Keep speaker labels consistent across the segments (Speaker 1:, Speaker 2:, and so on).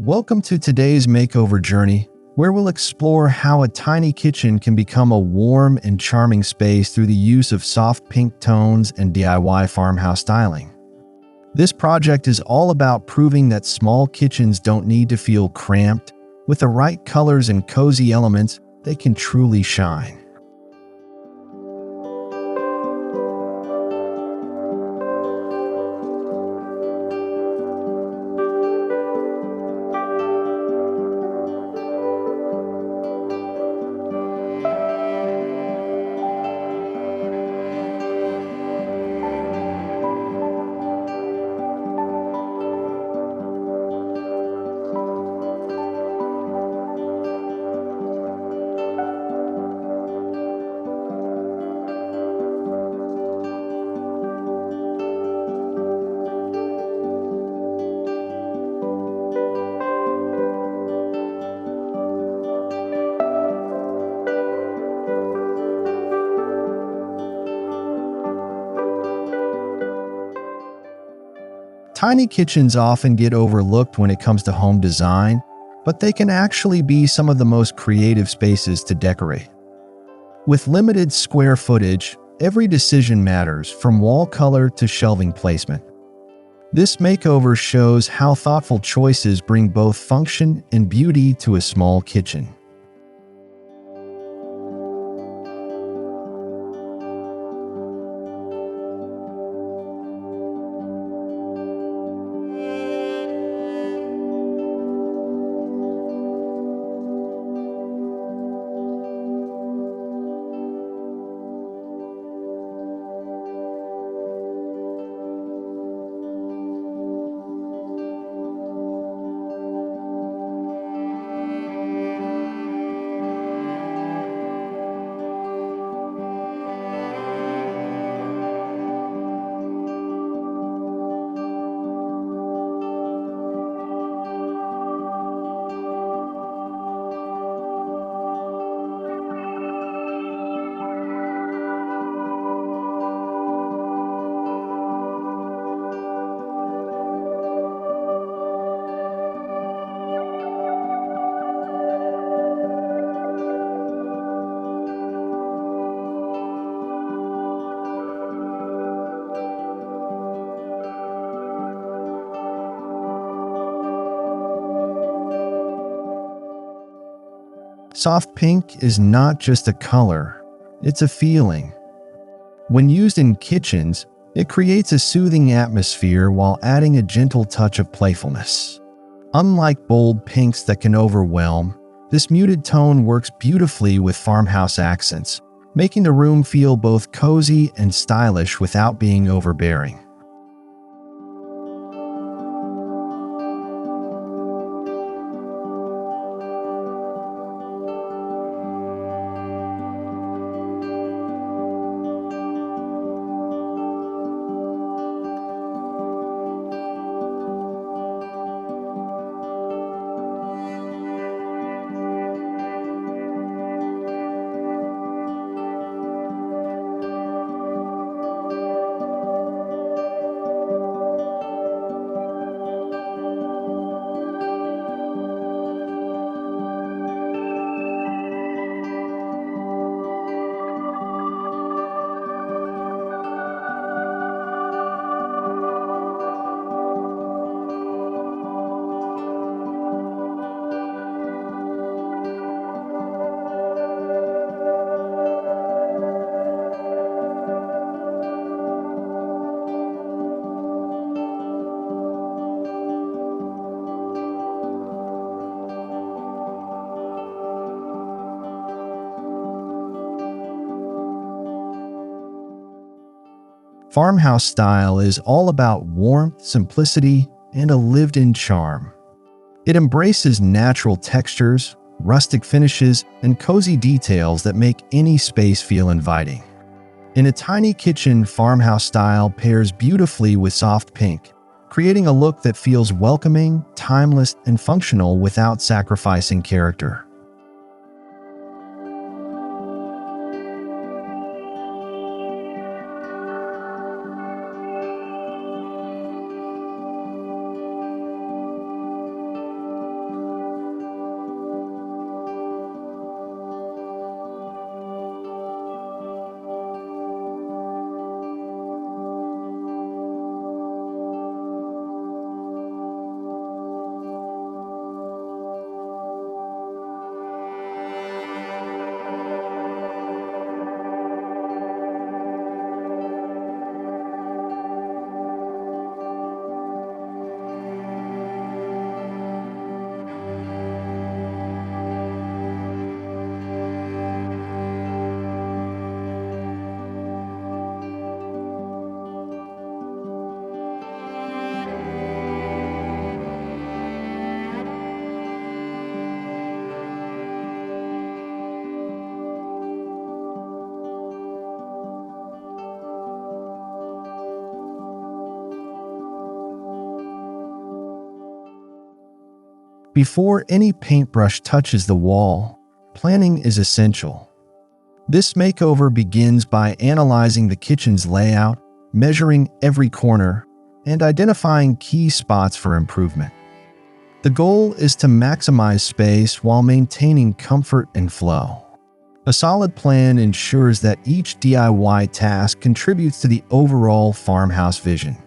Speaker 1: Welcome to today's makeover journey, where we'll explore how a tiny kitchen can become a warm and charming space through the use of soft pink tones and DIY farmhouse styling. This project is all about proving that small kitchens don't need to feel cramped. With the right colors and cozy elements, they can truly shine. Tiny kitchens often get overlooked when it comes to home design, but they can actually be some of the most creative spaces to decorate. With limited square footage, every decision matters, from wall color to shelving placement. This makeover shows how thoughtful choices bring both function and beauty to a small kitchen. Soft pink is not just a color, it's a feeling. When used in kitchens, it creates a soothing atmosphere while adding a gentle touch of playfulness. Unlike bold pinks that can overwhelm, this muted tone works beautifully with farmhouse accents, making the room feel both cozy and stylish without being overbearing. Farmhouse style is all about warmth, simplicity, and a lived-in charm. It embraces natural textures, rustic finishes, and cozy details that make any space feel inviting. In a tiny kitchen, farmhouse style pairs beautifully with soft pink, creating a look that feels welcoming, timeless, and functional without sacrificing character. Before any paintbrush touches the wall, planning is essential. This makeover begins by analyzing the kitchen's layout, measuring every corner, and identifying key spots for improvement. The goal is to maximize space while maintaining comfort and flow. A solid plan ensures that each DIY task contributes to the overall farmhouse vision.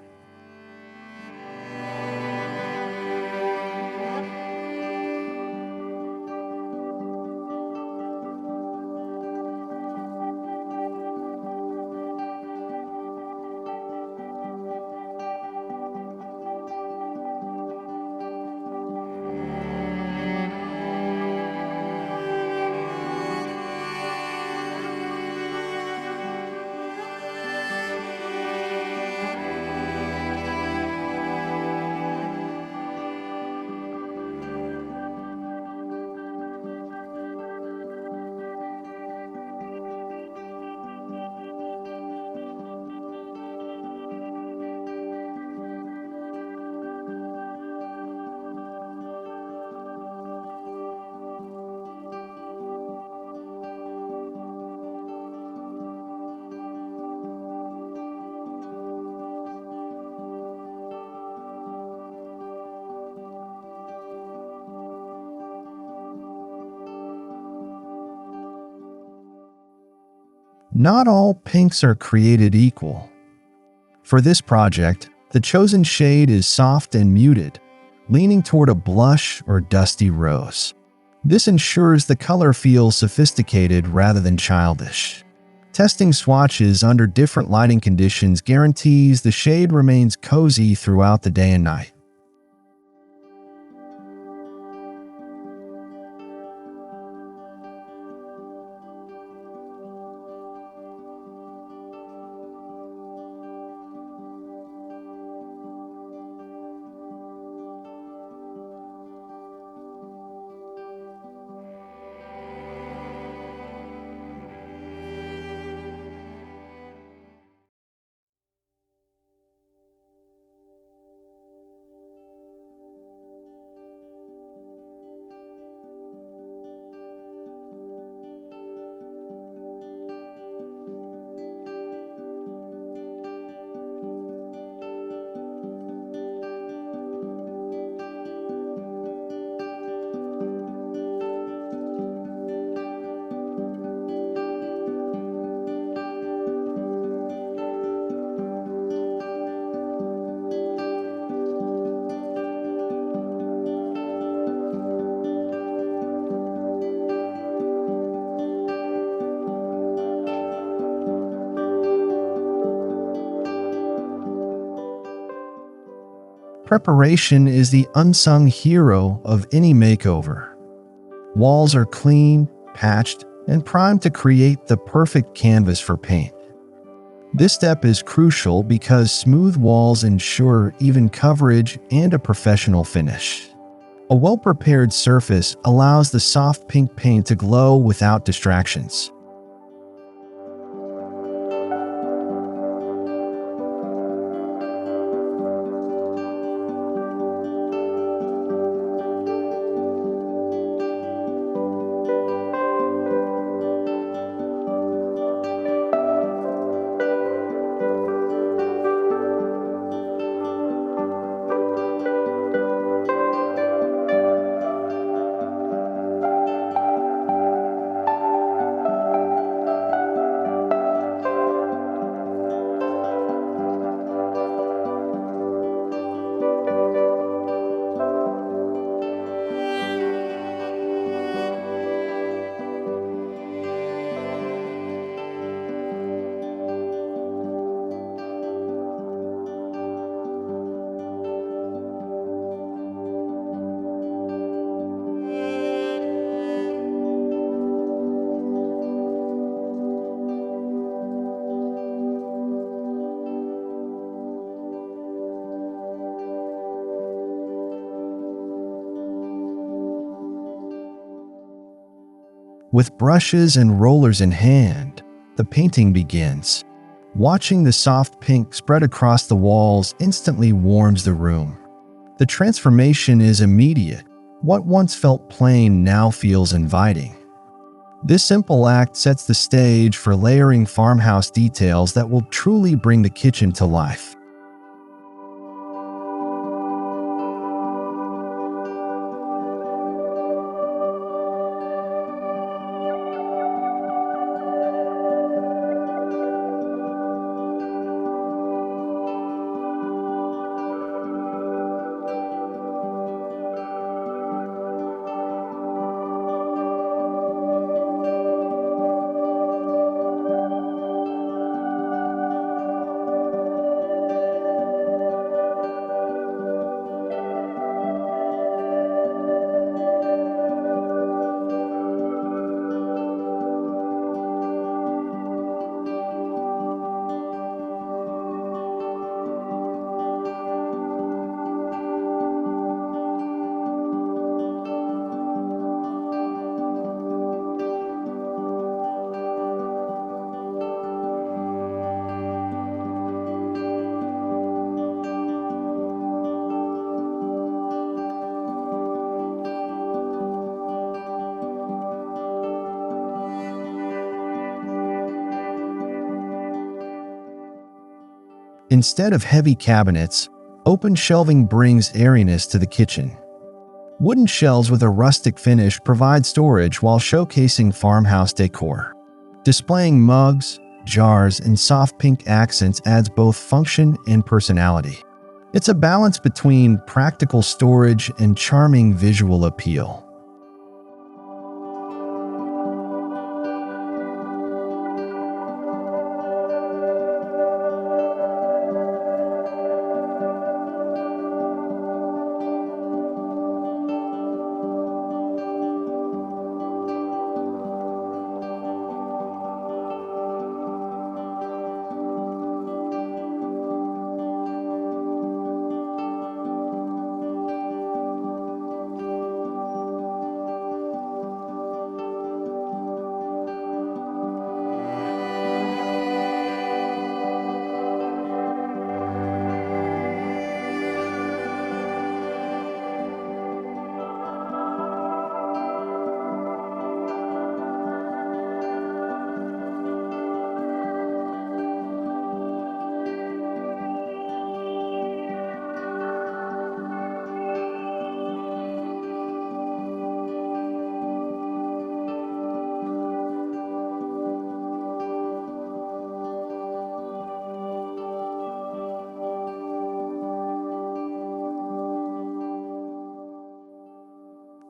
Speaker 1: Not all pinks are created equal. For this project, the chosen shade is soft and muted, leaning toward a blush or dusty rose. This ensures the color feels sophisticated rather than childish. Testing swatches under different lighting conditions guarantees the shade remains cozy throughout the day and night. Preparation is the unsung hero of any makeover. Walls are clean, patched, and primed to create the perfect canvas for paint. This step is crucial because smooth walls ensure even coverage and a professional finish. A well-prepared surface allows the soft pink paint to glow without distractions. With brushes and rollers in hand, the painting begins. Watching the soft pink spread across the walls instantly warms the room. The transformation is immediate, What once felt plain now feels inviting. This simple act sets the stage for layering farmhouse details that will truly bring the kitchen to life. Instead of heavy cabinets, open shelving brings airiness to the kitchen. Wooden shelves with a rustic finish provide storage while showcasing farmhouse decor. Displaying mugs, jars, and soft pink accents adds both function and personality. It's a balance between practical storage and charming visual appeal.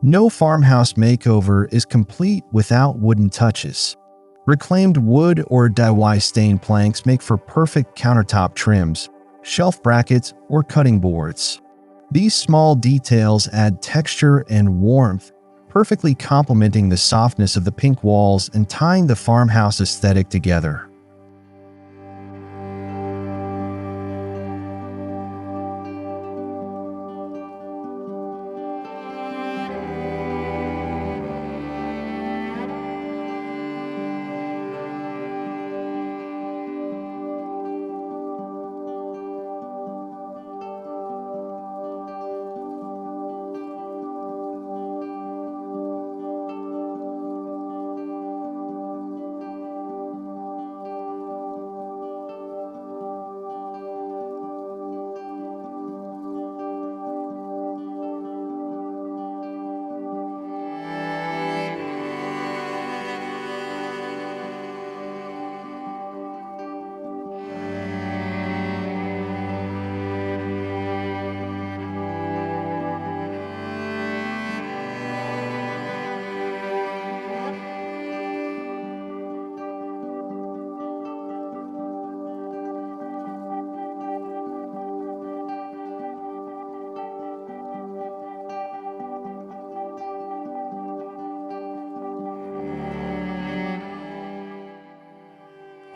Speaker 1: No farmhouse makeover is complete without wooden touches. Reclaimed wood or DIY stained planks make for perfect countertop trims, shelf brackets, or cutting boards. These small details add texture and warmth, perfectly complementing the softness of the pink walls and tying the farmhouse aesthetic together.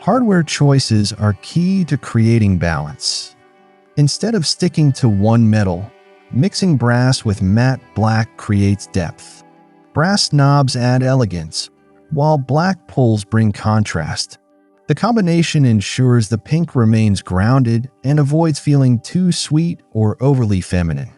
Speaker 1: Hardware choices are key to creating balance. Instead of sticking to one metal, mixing brass with matte black creates depth. Brass knobs add elegance, while black pulls bring contrast. The combination ensures the pink remains grounded and avoids feeling too sweet or overly feminine.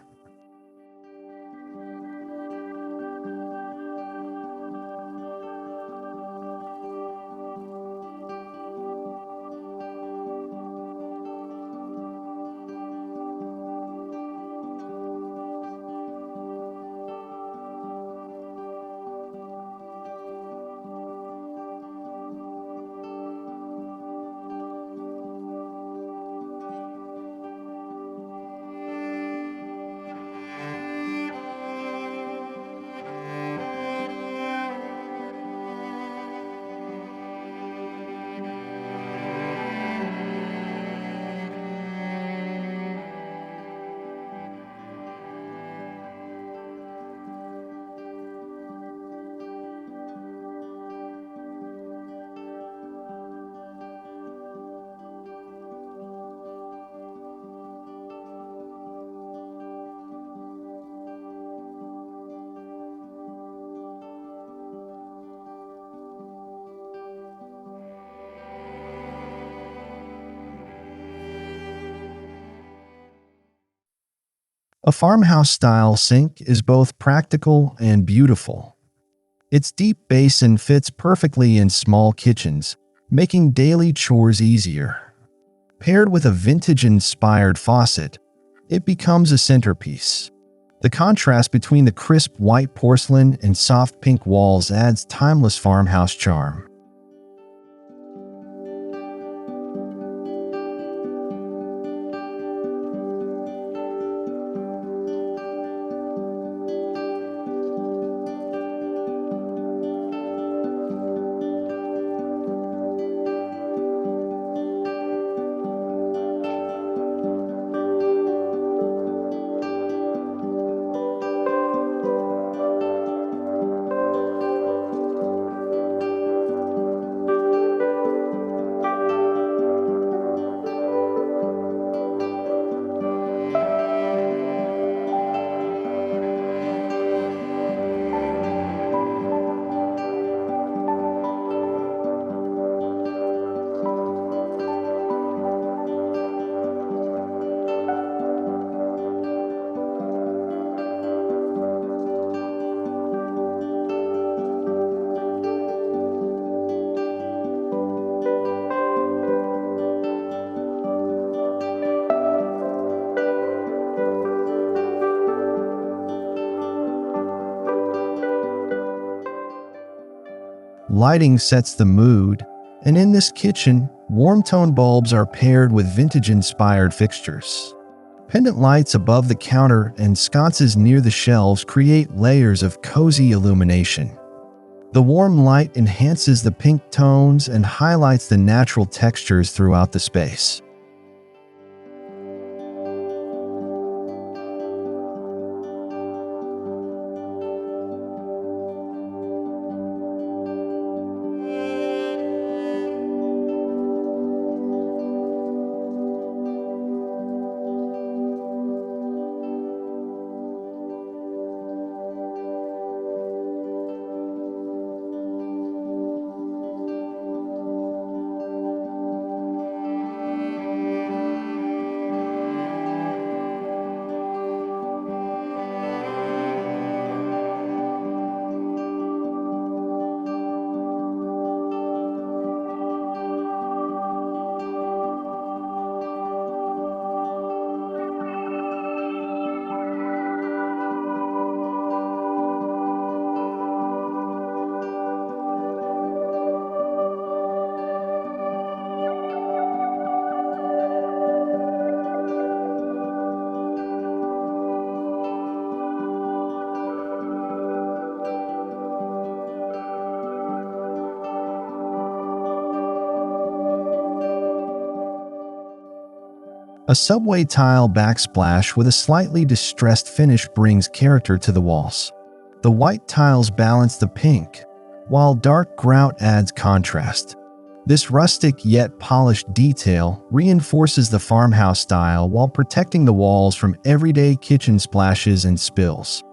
Speaker 1: A farmhouse-style sink is both practical and beautiful. Its deep basin fits perfectly in small kitchens, making daily chores easier. Paired with a vintage-inspired faucet, it becomes a centerpiece. The contrast between the crisp white porcelain and soft pink walls adds timeless farmhouse charm. Lighting sets the mood, and in this kitchen, warm-tone bulbs are paired with vintage-inspired fixtures. Pendant lights above the counter and sconces near the shelves create layers of cozy illumination. The warm light enhances the pink tones and highlights the natural textures throughout the space. A subway tile backsplash with a slightly distressed finish brings character to the walls. The white tiles balance the pink, while dark grout adds contrast. This rustic yet polished detail reinforces the farmhouse style while protecting the walls from everyday kitchen splashes and spills.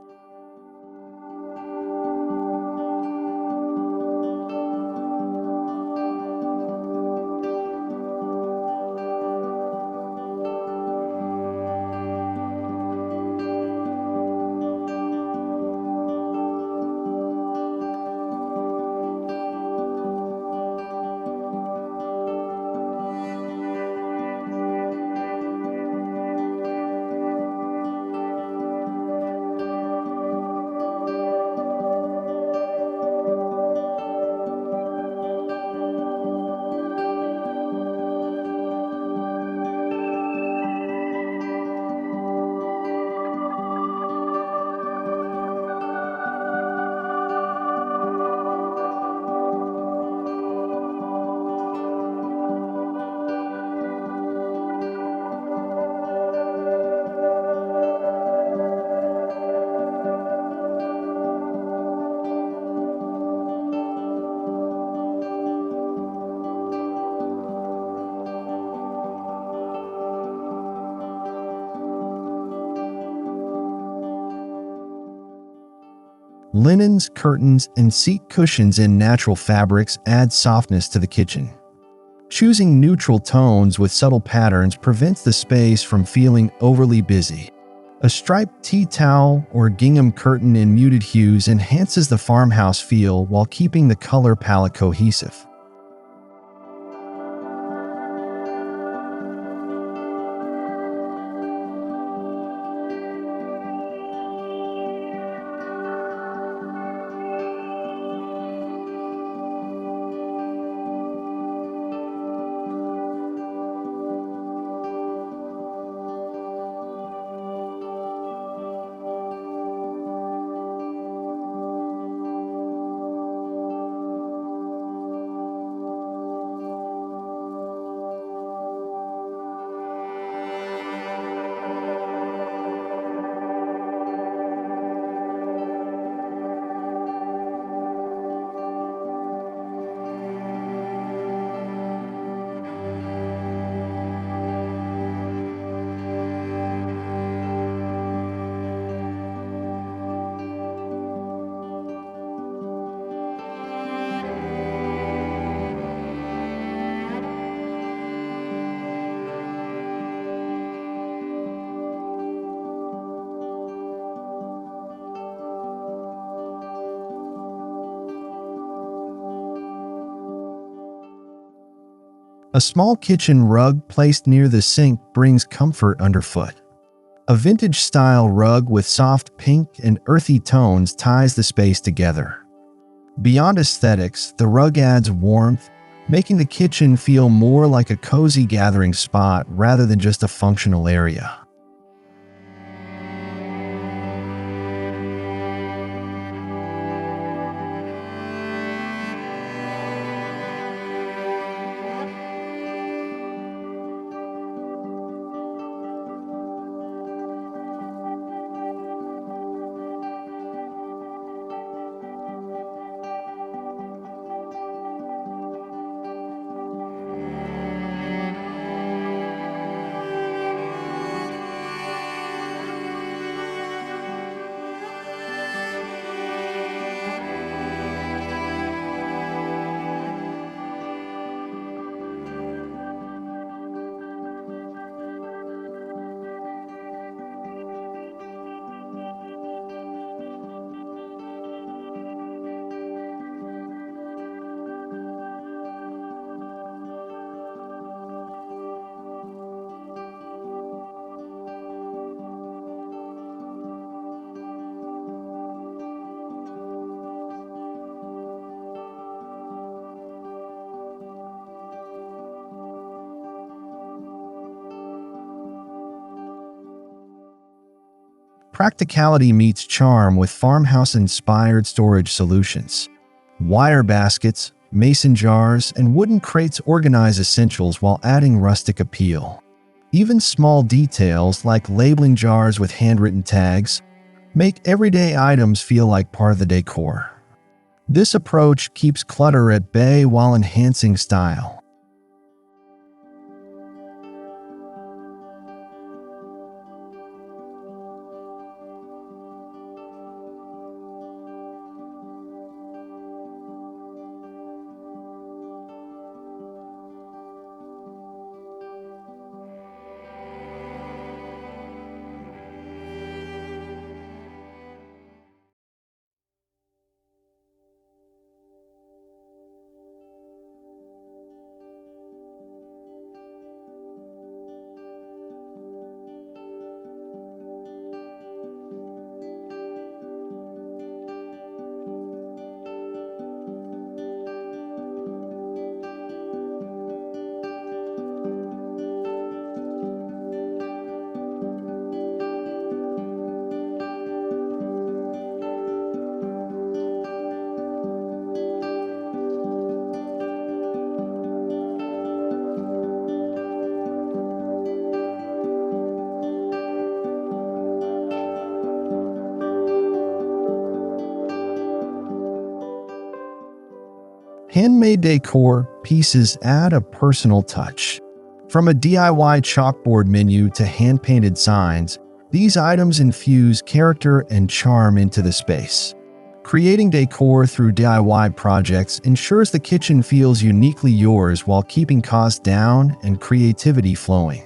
Speaker 1: Linens, curtains, and seat cushions in natural fabrics add softness to the kitchen. Choosing neutral tones with subtle patterns prevents the space from feeling overly busy. A striped tea towel or gingham curtain in muted hues enhances the farmhouse feel while keeping the color palette cohesive. A small kitchen rug placed near the sink brings comfort underfoot. A vintage-style rug with soft pink and earthy tones ties the space together. Beyond aesthetics, the rug adds warmth, making the kitchen feel more like a cozy gathering spot rather than just a functional area. Practicality meets charm with farmhouse-inspired storage solutions. Wire baskets, mason jars, and wooden crates organize essentials while adding rustic appeal. Even small details like labeling jars with handwritten tags make everyday items feel like part of the decor. This approach keeps clutter at bay while enhancing style. Handmade decor pieces add a personal touch. From a DIY chalkboard menu to hand-painted signs, these items infuse character and charm into the space. Creating decor through DIY projects ensures the kitchen feels uniquely yours while keeping costs down and creativity flowing.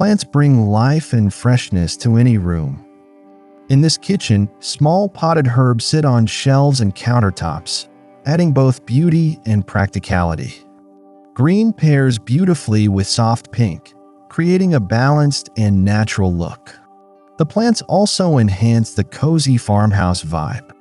Speaker 1: Plants bring life and freshness to any room. In this kitchen, small potted herbs sit on shelves and countertops, adding both beauty and practicality. Green pairs beautifully with soft pink, creating a balanced and natural look. The plants also enhance the cozy farmhouse vibe.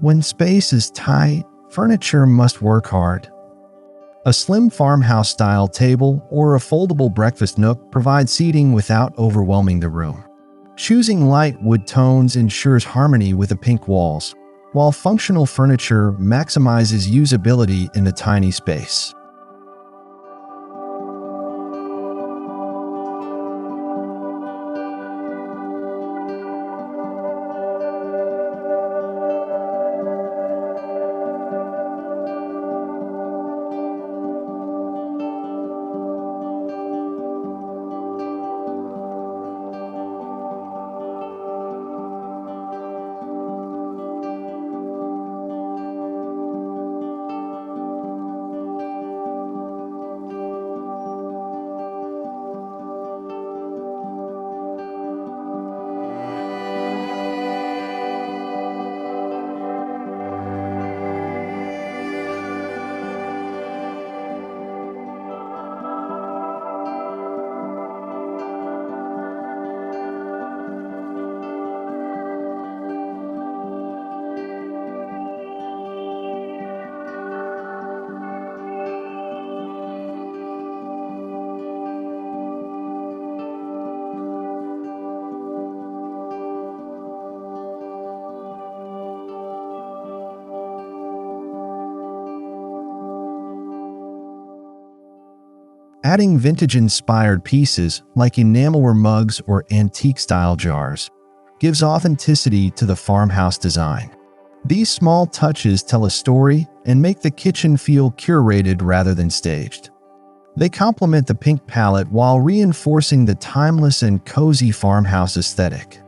Speaker 1: When space is tight, furniture must work hard. A slim farmhouse-style table or a foldable breakfast nook provides seating without overwhelming the room. Choosing light wood tones ensures harmony with the pink walls, while functional furniture maximizes usability in the tiny space. Adding vintage-inspired pieces like enamelware mugs or antique-style jars gives authenticity to the farmhouse design. These small touches tell a story and make the kitchen feel curated rather than staged. They complement the pink palette while reinforcing the timeless and cozy farmhouse aesthetic.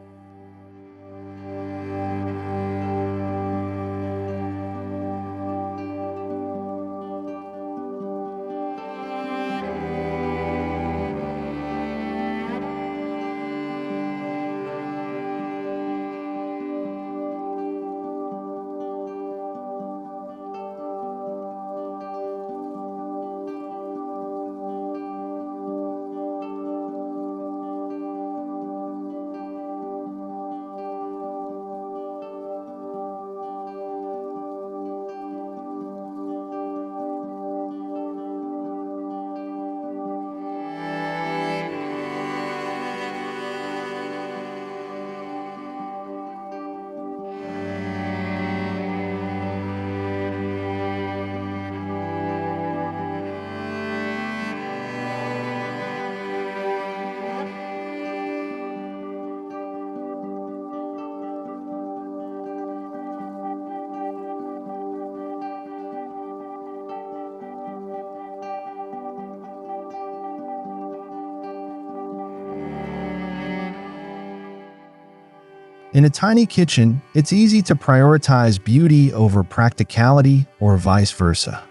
Speaker 1: In a tiny kitchen, it's easy to prioritize beauty over practicality or vice versa.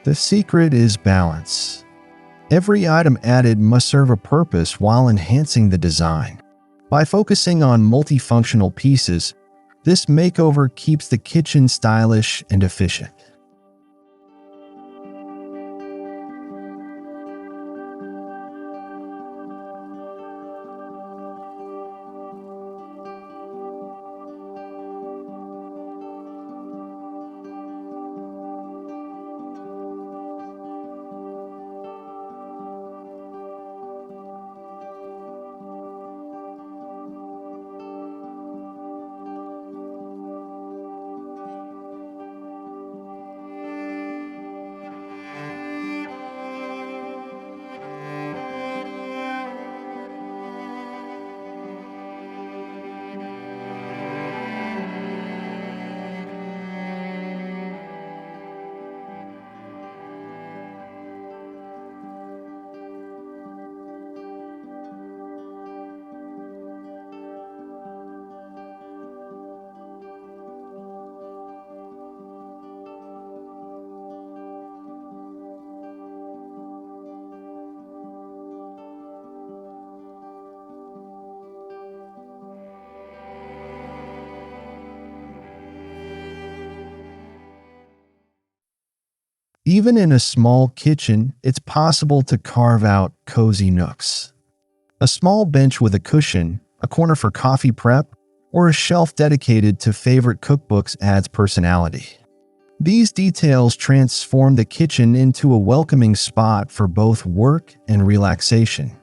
Speaker 1: The secret is balance. Every item added must serve a purpose while enhancing the design. By focusing on multifunctional pieces, this makeover keeps the kitchen stylish and efficient. Even in a small kitchen, it's possible to carve out cozy nooks. A small bench with a cushion, a corner for coffee prep, or a shelf dedicated to favorite cookbooks adds personality. These details transform the kitchen into a welcoming spot for both work and relaxation.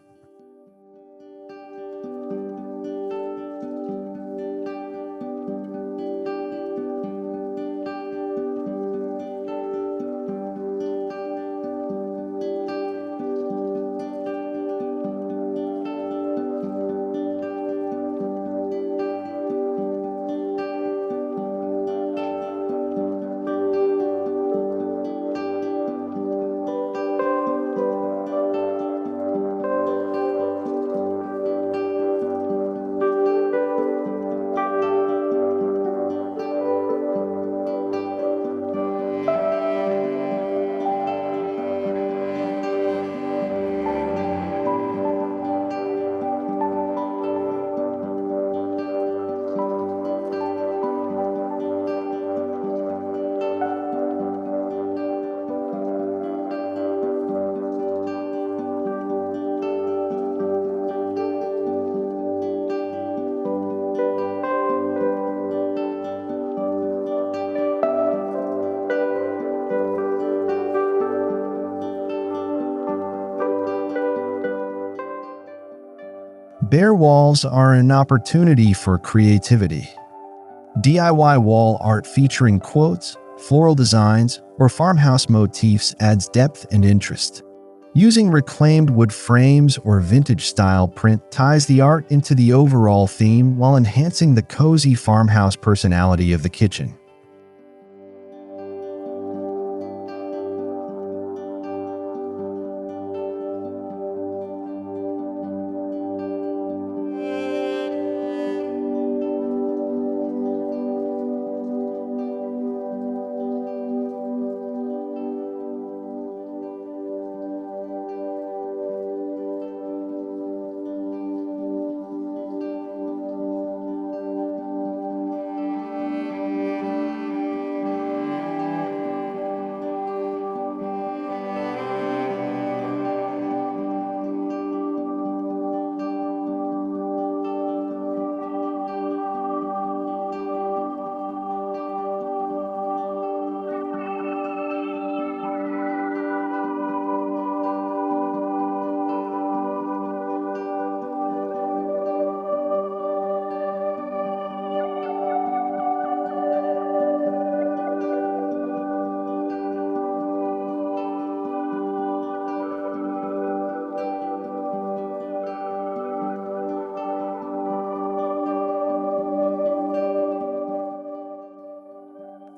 Speaker 1: Bare walls are an opportunity for creativity. DIY wall art featuring quotes, floral designs, or farmhouse motifs adds depth and interest. Using reclaimed wood frames or vintage-style print ties the art into the overall theme while enhancing the cozy farmhouse personality of the kitchen.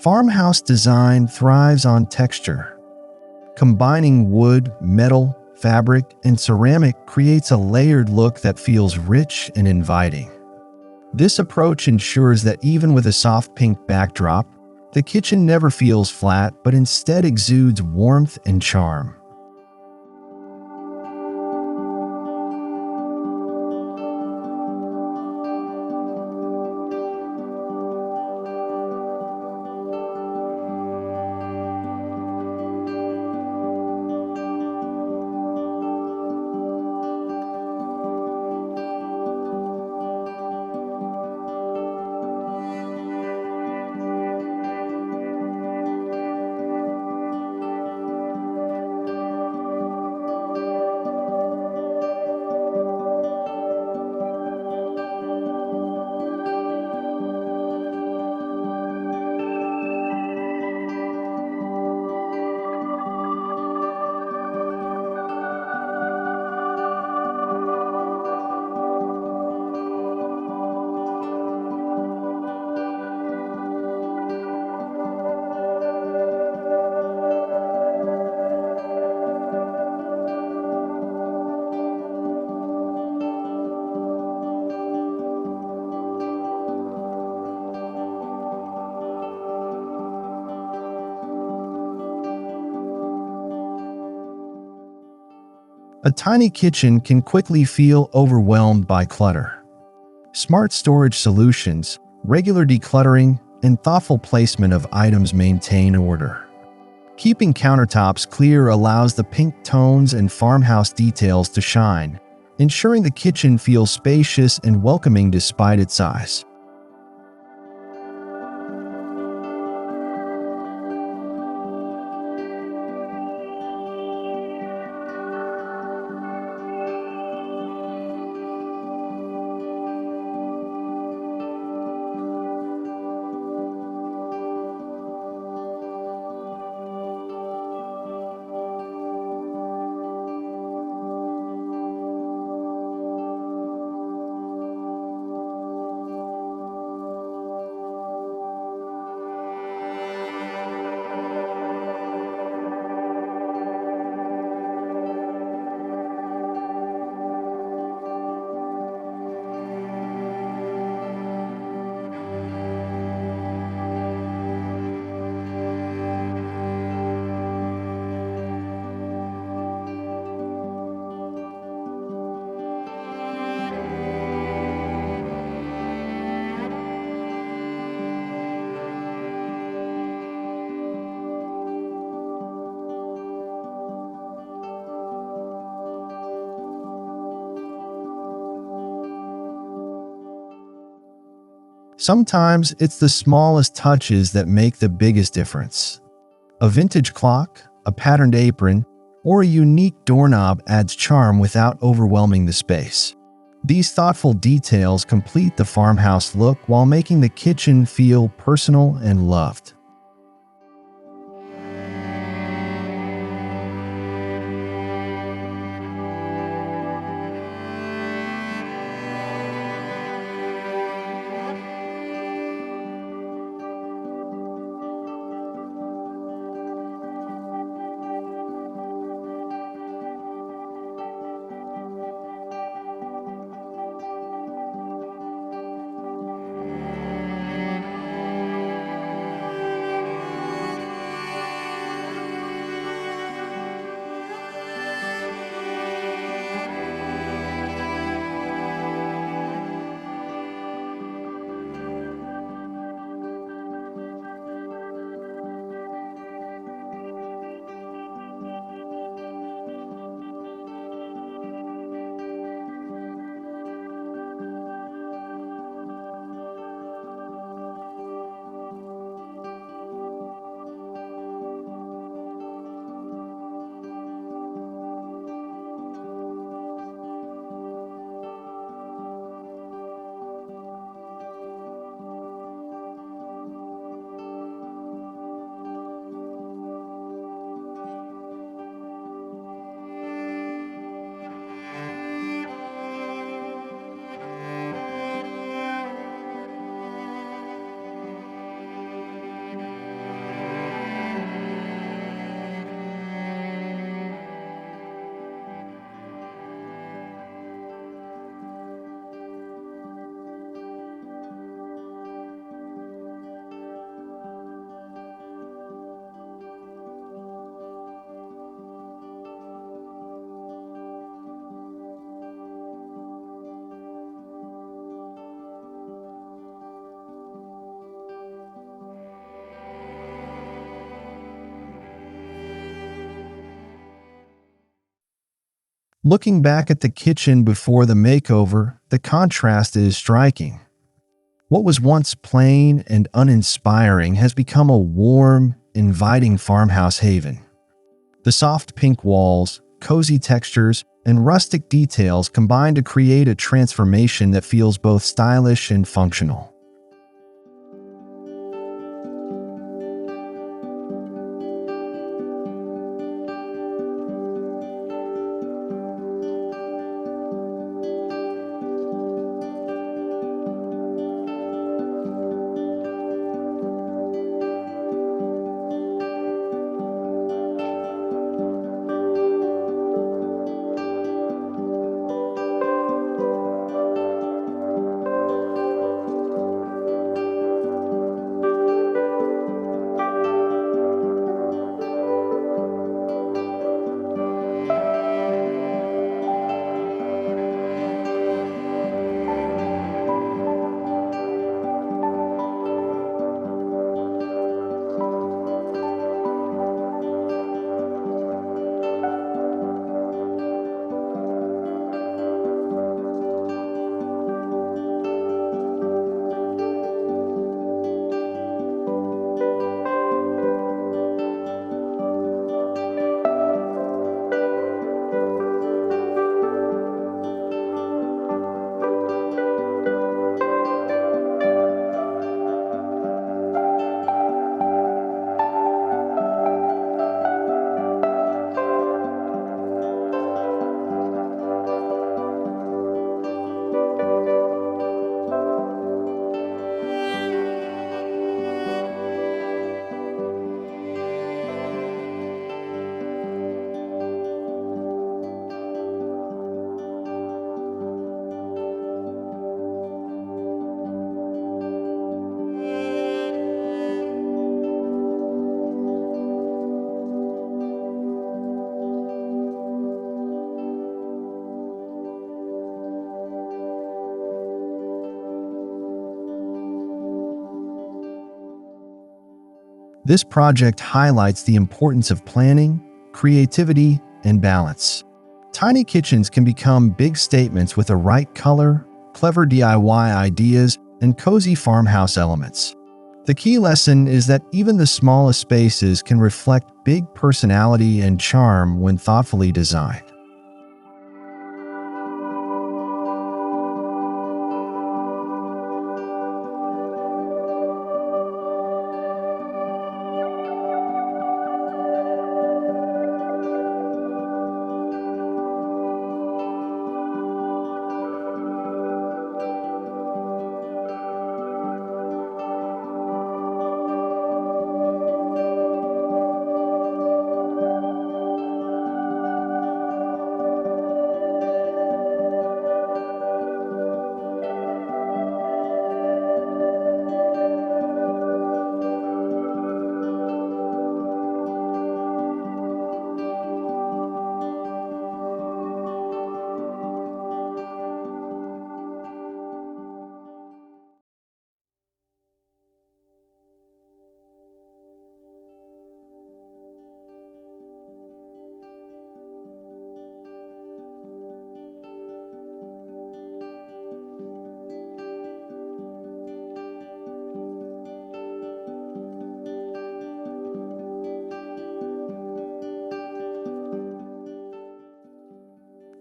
Speaker 1: Farmhouse design thrives on texture. Combining wood, metal, fabric, and ceramic creates a layered look that feels rich and inviting. This approach ensures that even with a soft pink backdrop, the kitchen never feels flat but instead exudes warmth and charm. A tiny kitchen can quickly feel overwhelmed by clutter. Smart storage solutions, regular decluttering, and thoughtful placement of items maintain order. Keeping countertops clear allows the pink tones and farmhouse details to shine, ensuring the kitchen feels spacious and welcoming despite its size. Sometimes it's the smallest touches that make the biggest difference. A vintage clock, a patterned apron, or a unique doorknob adds charm without overwhelming the space. These thoughtful details complete the farmhouse look while making the kitchen feel personal and loved. Looking back at the kitchen before the makeover, the contrast is striking. What was once plain and uninspiring has become a warm, inviting farmhouse haven. The soft pink walls, cozy textures, and rustic details combine to create a transformation that feels both stylish and functional. This project highlights the importance of planning, creativity, and balance. Tiny kitchens can become big statements with the right color, clever DIY ideas, and cozy farmhouse elements. The key lesson is that even the smallest spaces can reflect big personality and charm when thoughtfully designed.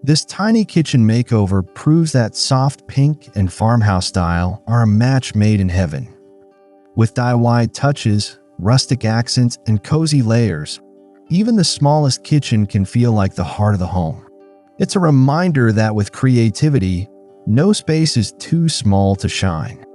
Speaker 1: This tiny kitchen makeover proves that soft pink and farmhouse style are a match made in heaven. With DIY touches, rustic accents, and cozy layers, even the smallest kitchen can feel like the heart of the home. It's a reminder that with creativity, no space is too small to shine.